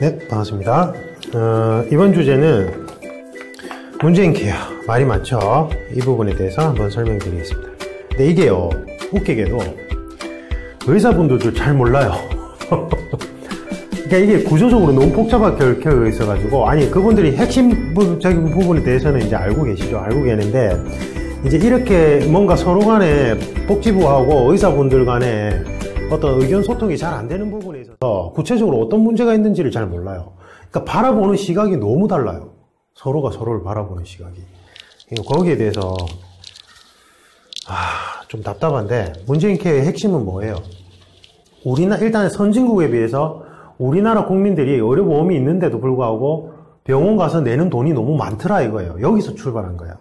네, 반갑습니다. 이번 주제는 문재인 케어, 말이 많죠? 이 부분에 대해서 한번 설명드리겠습니다. 근데 이게요, 웃기게도 의사분들도 잘 몰라요. 그러니까 이게 구조적으로 너무 복잡하게 얽혀 있어가지고, 아니, 그분들이 핵심적인 부분에 대해서는 이제 알고 계시죠? 알고 계는데, 이제 이렇게 뭔가 서로 간에 복지부하고 의사분들 간에 어떤 의견 소통이 잘 안 되는 부분에 있어서 구체적으로 어떤 문제가 있는지를 잘 몰라요. 그러니까 바라보는 시각이 너무 달라요. 서로가 서로를 바라보는 시각이. 거기에 대해서 좀 답답한데, 문재인 케어의 핵심은 뭐예요? 일단 선진국에 비해서 우리나라 국민들이 의료보험이 있는데도 불구하고 병원 가서 내는 돈이 너무 많더라 이거예요. 여기서 출발한 거예요.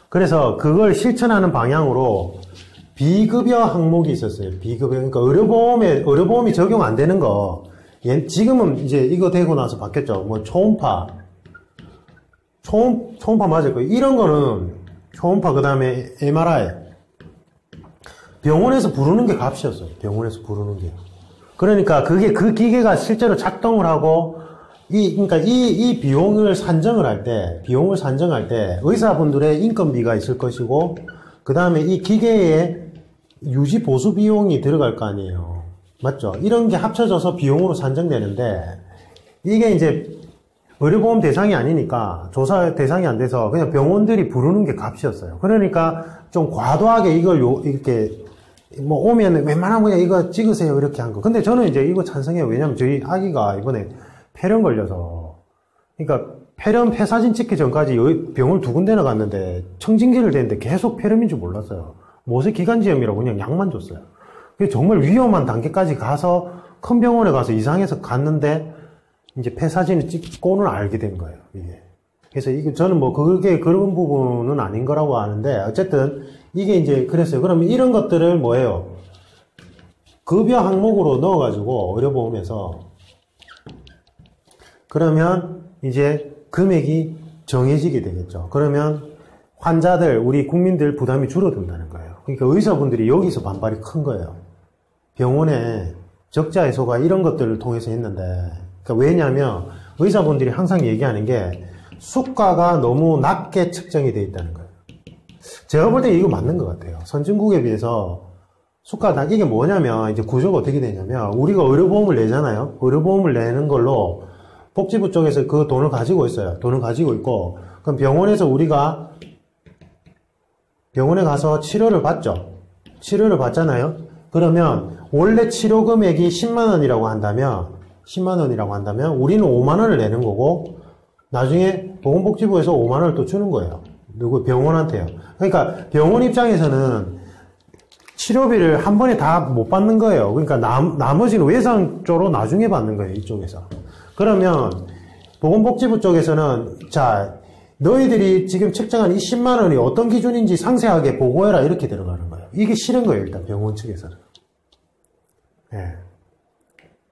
그래서 그걸 실천하는 방향으로 비급여 항목이 있었어요. 비급여. 그러니까 의료보험이 적용 안 되는 거. 지금은 이제 이거 되고 나서 바뀌었죠. 뭐 초음파 맞을 거예요. 이런 거는 초음파 그 다음에 MRI. 병원에서 부르는 게 값이었어요. 병원에서 부르는 게. 그러니까 그 기계가 실제로 작동을 하고 그러니까 이 비용을 산정을 할 때 의사분들의 인건비가 있을 것이고, 그 다음에 이 기계에 유지 보수 비용이 들어갈 거 아니에요. 맞죠? 이런 게 합쳐져서 비용으로 산정되는데, 이게 이제 의료보험 대상이 아니니까 조사 대상이 안 돼서 그냥 병원들이 부르는 게 값이었어요. 그러니까 좀 과도하게 이걸 이렇게 뭐 오면 웬만하면 그냥 이거 찍으세요 이렇게 한 거. 근데 저는 이제 이거 찬성해요. 왜냐면 저희 아기가 이번에 폐렴 걸려서, 그러니까 폐사진 찍기 전까지 병을 2군데나 갔는데 청진기를 댔는데 계속 폐렴인 줄 몰랐어요. 모세기관지염이라고 그냥 약만 줬어요. 그게 정말 위험한 단계까지 가서 큰 병원에 가서 이상해서 갔는데 이제 폐사진을 찍고는 알게 된 거예요, 이게. 그래서 저는 뭐 그게 그런 부분은 아닌 거라고 아는데, 어쨌든 이게 이제 그랬어요. 그러면 이런 것들을 뭐예요? 급여 항목으로 넣어가지고 의료보험에서, 그러면 이제 금액이 정해지게 되겠죠. 그러면 환자들, 우리 국민들 부담이 줄어든다는 거예요. 그러니까 의사분들이 여기서 반발이 큰 거예요. 병원에 적자 해소가 이런 것들을 통해서 했는데, 그러니까 왜냐하면 의사분들이 항상 얘기하는 게 수가가 너무 낮게 측정이 돼 있다는 거예요. 제가 볼 때 이거 맞는 것 같아요. 선진국에 비해서 수가가 이게 뭐냐면, 이제 구조가 어떻게 되냐면, 우리가 의료보험을 내잖아요. 의료보험을 내는 걸로 복지부 쪽에서 그 돈을 가지고 있어요. 돈을 가지고 있고, 그럼 병원에 가서 치료를 받죠. 치료를 받잖아요. 그러면 원래 치료 금액이 10만 원이라고 한다면 우리는 5만 원을 내는 거고, 나중에 보건복지부에서 5만 원을 또 주는 거예요. 누구? 병원한테요. 그러니까 병원 입장에서는 치료비를 한 번에 다 못 받는 거예요. 그러니까 나머지는 외상적으로 나중에 받는 거예요, 이쪽에서. 그러면 보건복지부 쪽에서는 자, 너희들이 지금 책정한 이 10만 원이 어떤 기준인지 상세하게 보고해라 이렇게 들어가는 거예요. 이게 싫은 거예요, 일단 병원 측에서는. 예.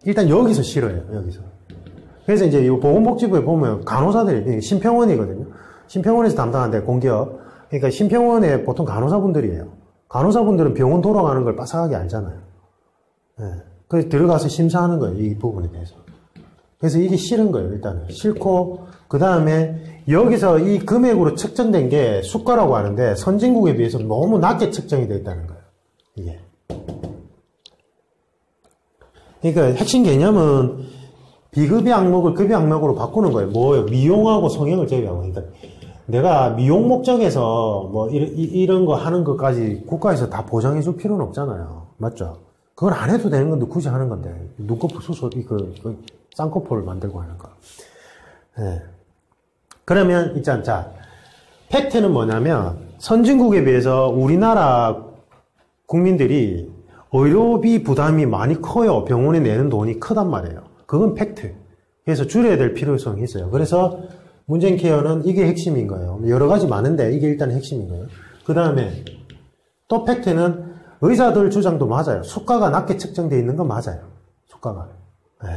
일단 여기서 싫어요, 여기서. 그래서 이제 이 보건복지부에 보면 간호사들이 심평원이거든요. 심평원에서 담당한데 공기업. 그러니까 심평원에 보통 간호사분들이에요. 간호사분들은 병원 돌아가는 걸 빠삭하게 알잖아요. 예. 그래서 들어가서 심사하는 거예요, 이 부분에 대해서. 그래서 이게 싫은 거예요, 일단은. 싫고, 그 다음에 여기서 이 금액으로 측정된 게 수가라고 하는데 선진국에 비해서 너무 낮게 측정이 되어 있다는 거예요, 이게. 그러니까 핵심 개념은 비급여 항목을 급여 항목으로 바꾸는 거예요. 뭐예요? 미용하고 성형을 제외하고. 그러니까 내가 미용 목적에서 뭐 이런 거 하는 것까지 국가에서 다 보장해 줄 필요는 없잖아요. 맞죠? 그걸 안 해도 되는 건데 굳이 하는 건데. 눈꺼풀 수술, 쌍꺼풀을 만들고 하는 거. 네. 그러면, 자, 팩트는 뭐냐면, 선진국에 비해서 우리나라 국민들이 의료비 부담이 많이 커요. 병원에 내는 돈이 크단 말이에요. 그건 팩트. 그래서 줄여야 될 필요성이 있어요. 그래서 문재인 케어는 이게 핵심인 거예요. 여러 가지 많은데 이게 일단 핵심인 거예요. 그 다음에 또 팩트는 의사들 주장도 맞아요. 수가가 낮게 측정되어 있는 건 맞아요. 수가가. 네.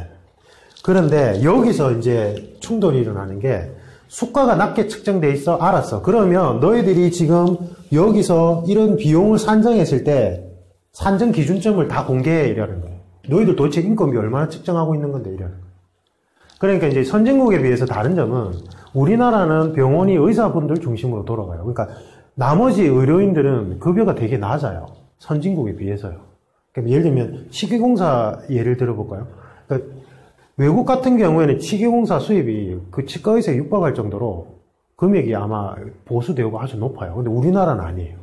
그런데 여기서 이제 충돌이 일어나는 게, 수가가 낮게 측정돼 있어. 알았어. 그러면 너희들이 지금 여기서 이런 비용을 산정했을 때 산정 기준점을 다 공개해 이러는 거예요. 너희들 도대체 인건비 얼마나 측정하고 있는 건데 이러는 거예요. 그러니까 이제 선진국에 비해서 다른 점은 우리나라는 병원이 의사분들 중심으로 돌아가요. 그러니까 나머지 의료인들은 급여가 되게 낮아요. 선진국에 비해서요. 그러니까 예를 들면 치기공사 예를 들어볼까요? 그러니까 외국 같은 경우에는 치기공사 수입이 그 치과의사에 육박할 정도로 금액이 아마 보수 대우가 아주 높아요. 근데 우리나라는 아니에요.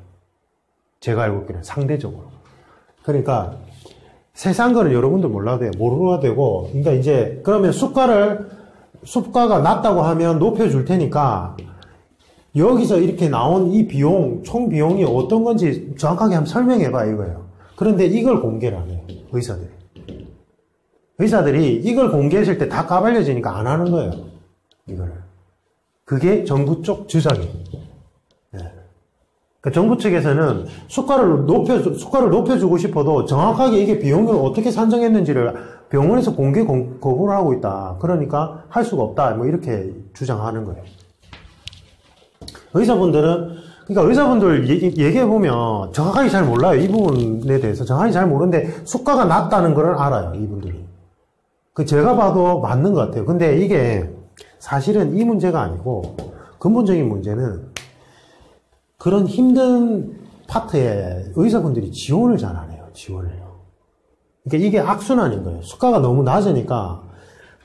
제가 알고 있기는 상대적으로. 그러니까 세상 거는 여러분들 몰라도 돼요. 모르셔도 되고. 그러니까 이제 그러면 수가가 낮다고 하면 높여줄 테니까 여기서 이렇게 나온 이 비용, 총 비용이 어떤 건지 정확하게 한번 설명해봐 이거예요. 그런데 이걸 공개를 안 해요. 의사들이 이걸 공개했을 때 다 까발려지니까 안 하는 거예요. 이거를. 그게 정부 쪽 주장이에요. 네. 그러니까 정부 측에서는 수가를 높여주고 싶어도 정확하게 이게 비용을 어떻게 산정했는지를 병원에서 공개 거부를 하고 있다. 그러니까 할 수가 없다. 뭐 이렇게 주장하는 거예요. 그러니까 의사분들 얘기해보면 정확하게 잘 몰라요. 이 부분에 대해서 정확히 잘 모르는데 수가가 낮다는 걸 알아요. 이분들이. 제가 봐도 맞는 것 같아요. 근데 이게 사실은 이 문제가 아니고 근본적인 문제는 그런 힘든 파트에 의사분들이 지원을 잘 안 해요. 그러니까 이게 악순환인 거예요. 수가가 너무 낮으니까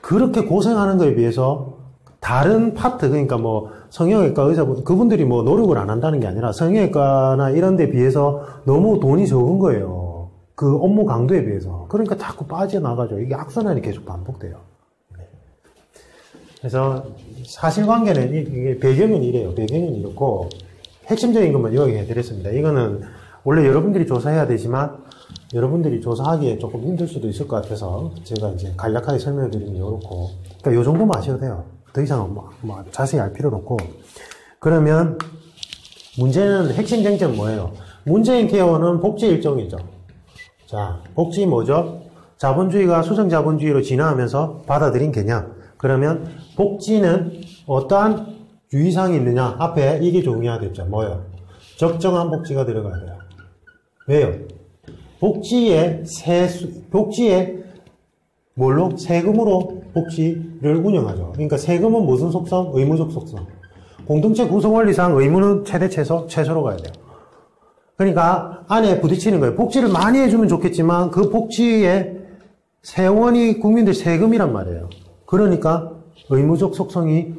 그렇게 고생하는 거에 비해서 다른 파트, 그러니까 뭐 성형외과 의사분, 그분들이 뭐 노력을 안 한다는 게 아니라 성형외과나 이런 데 비해서 너무 돈이 적은 거예요. 그 업무 강도에 비해서. 그러니까 자꾸 빠져나가죠. 이게 악순환이 계속 반복돼요. 그래서 사실관계는 이게 배경은 이래요. 배경은 이렇고 핵심적인 것만 이야기해 드렸습니다. 이거는 원래 여러분들이 조사해야 되지만 여러분들이 조사하기에 조금 힘들 수도 있을 것 같아서 제가 이제 간략하게 설명해 드리면 이렇고, 그러니까 요 정도만 아셔도 돼요. 더 이상 뭐 자세히 알 필요는 없고. 그러면 문제는 핵심 쟁점 뭐예요? 문재인 케어는 복지 일정이죠. 자, 복지 뭐죠? 자본주의가 수정자본주의로 진화하면서 받아들인 개념. 그러면 복지는 어떠한 유의사항이 있느냐? 앞에 이게 중요하겠죠. 뭐예요? 적정한 복지가 들어가야 돼요. 왜요? 복지에 뭘로? 세금으로 복지를 운영하죠. 그러니까 세금은 무슨 속성? 의무적 속성. 공동체 구성 원리상 의무는 최대 최소로 가야 돼요. 그러니까 안에 부딪히는 거예요. 복지를 많이 해주면 좋겠지만 그 복지의 세원이 국민들 세금이란 말이에요. 그러니까 의무적 속성이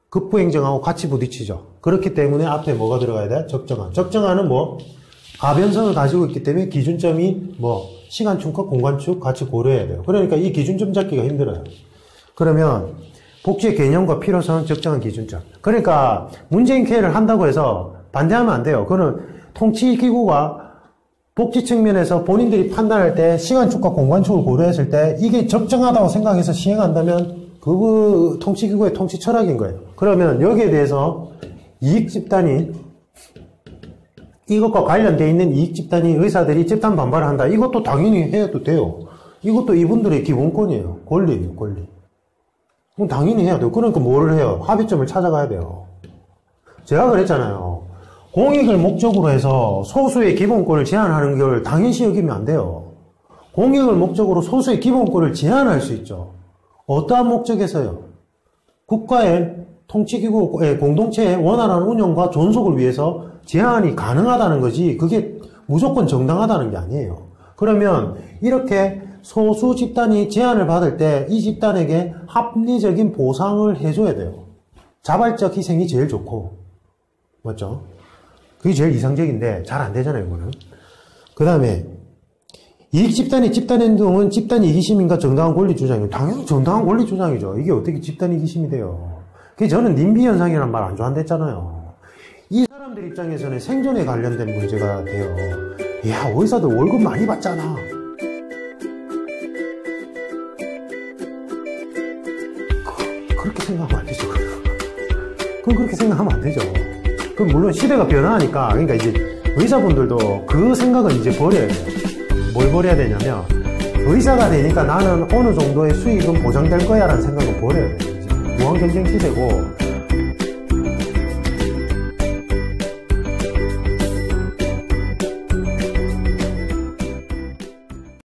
급부행정하고 같이 부딪히죠. 그렇기 때문에 앞에 뭐가 들어가야 돼? 적정한. 적정한은 뭐? 가변성을 가지고 있기 때문에 기준점이 뭐? 시간축과 공간축 같이 고려해야 돼요. 그러니까 이 기준점 잡기가 힘들어요. 그러면 복지의 개념과 필요성은 적정한 기준점. 그러니까 문재인 케어를 한다고 해서 반대하면 안 돼요. 그거는 통치기구가 복지 측면에서 본인들이 판단할 때 시간축과 공간축을 고려했을 때 이게 적정하다고 생각해서 시행한다면 그 통치기구의 통치 철학인 거예요. 그러면 여기에 대해서 이익집단이 이것과 관련되어 있는 이익집단이 의사들이 집단 반발을 한다. 이것도 당연히 해도 돼요. 이것도 이분들의 기본권이에요. 권리예요, 권리. 그럼 당연히 해야 돼요. 그러니까 뭐를 해요? 합의점을 찾아가야 돼요. 제가 그랬잖아요. 공익을 목적으로 해서 소수의 기본권을 제한하는 걸 당연시 여기면 안 돼요. 공익을 목적으로 소수의 기본권을 제한할 수 있죠. 어떠한 목적에서요? 국가의 통치기구의 공동체의 원활한 운영과 존속을 위해서 제한이 가능하다는 거지 그게 무조건 정당하다는 게 아니에요. 그러면 이렇게 소수 집단이 제한을 받을 때 이 집단에게 합리적인 보상을 해줘야 돼요. 자발적 희생이 제일 좋고, 맞죠? 그게 제일 이상적인데 잘 안 되잖아요, 이거는. 그 다음에 이익 집단의 집단 행동은 집단 이기심인가 정당한 권리 주장이에요. 당연히 정당한 권리 주장이죠. 이게 어떻게 집단 이기심이 돼요? 그게 저는 님비 현상이란 말 안 좋아한다 했잖아요. 이 사람들 입장에서는 생존에 관련된 문제가 돼요. 야, 의사들 월급 많이 받잖아. 그렇게 생각하면 안 되죠. 그건 그렇게 생각하면 안 되죠. 그럼 물론 시대가 변화하니까, 그러니까 이제 의사분들도 그 생각은 이제 버려야 돼요. 뭘 버려야 되냐면, 의사가 되니까 나는 어느 정도의 수익은 보장될 거야 라는 생각은 버려야 돼요. 이제 무한 경쟁 시대고,